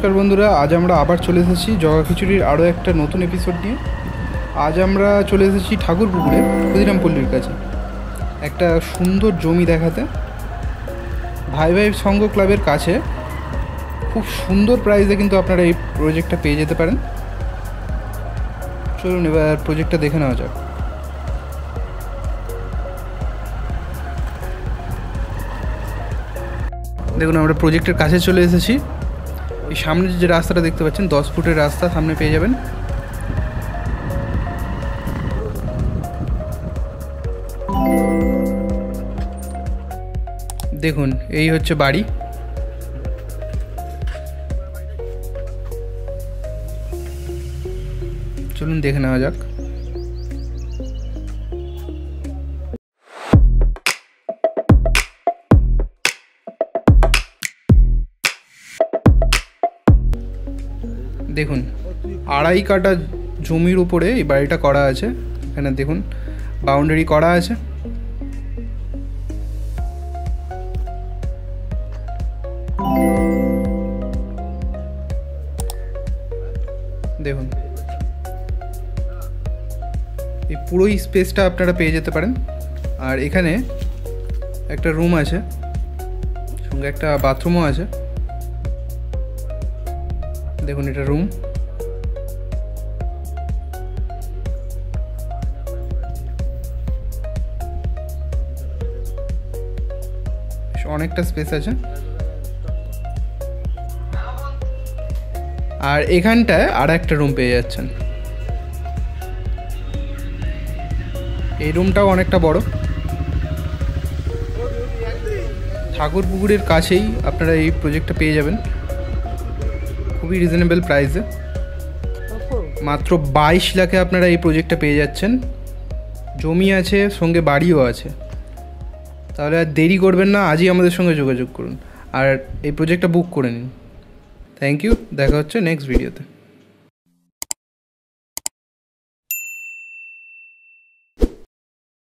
নমস্কার বন্ধুরা, আজ আমরা আবার চলে এসেছি জগা খিচুড়ির আরও একটা নতুন এপিসোড নিয়ে। আজ আমরা চলে এসেছি ঠাকুরপুকুরে ক্ষুদিরামপল্লির কাছে একটা সুন্দর জমি দেখাতে। ভাই ভাই সংঘ ক্লাবের কাছে খুব সুন্দর প্রাইসে কিন্তু আপনারা এই প্রজেক্টটা পেয়ে যেতে পারেন। চলুন এবার প্রজেক্টটা দেখে নেওয়া যাক। দেখুন, আমরা প্রজেক্টের কাছে চলে এসেছি। এই সামনে যে রাস্তাটা দেখতে পাচ্ছেন 10 ফুটের রাস্তা সামনে পেয়ে যাবেন। দেখুন, এই হচ্ছে বাড়ি। চলুন দেখে নেওয়া যাক। দেখুন, 2.5 কাঠা জমির উপরে এই বাড়িটা করা আছে। এখানে দেখুন বাউন্ডারি করা আছে। দেখুন, এই পুরো স্পেসটা আপনারা পেয়ে যেতে পারেন। আর এখানে একটা রুম আছে, সঙ্গে একটা বাথরুমও আছে। দেখুন, এটা রুম। অনেকটা স্পেস আছে। আর এখানটায় আর একটা রুম পেয়ে যাচ্ছেন। এই রুমটাও অনেকটা বড়। ঠাকুরপুকুরের কাছেই আপনারা এই প্রজেক্টটা পেয়ে যাবেন খুবই রিজনেবল প্রাইসে। মাত্র 22 লাখে আপনারা এই প্রজেক্টটা পেয়ে যাচ্ছেন। জমি আছে, সঙ্গে বাড়িও আছে। তাহলে আর দেরি করবেন না, আজই আমাদের সঙ্গে যোগাযোগ করুন আর এই প্রজেক্টটা বুক করে নিন। থ্যাংক ইউ, দেখা হচ্ছে নেক্সট ভিডিওতে।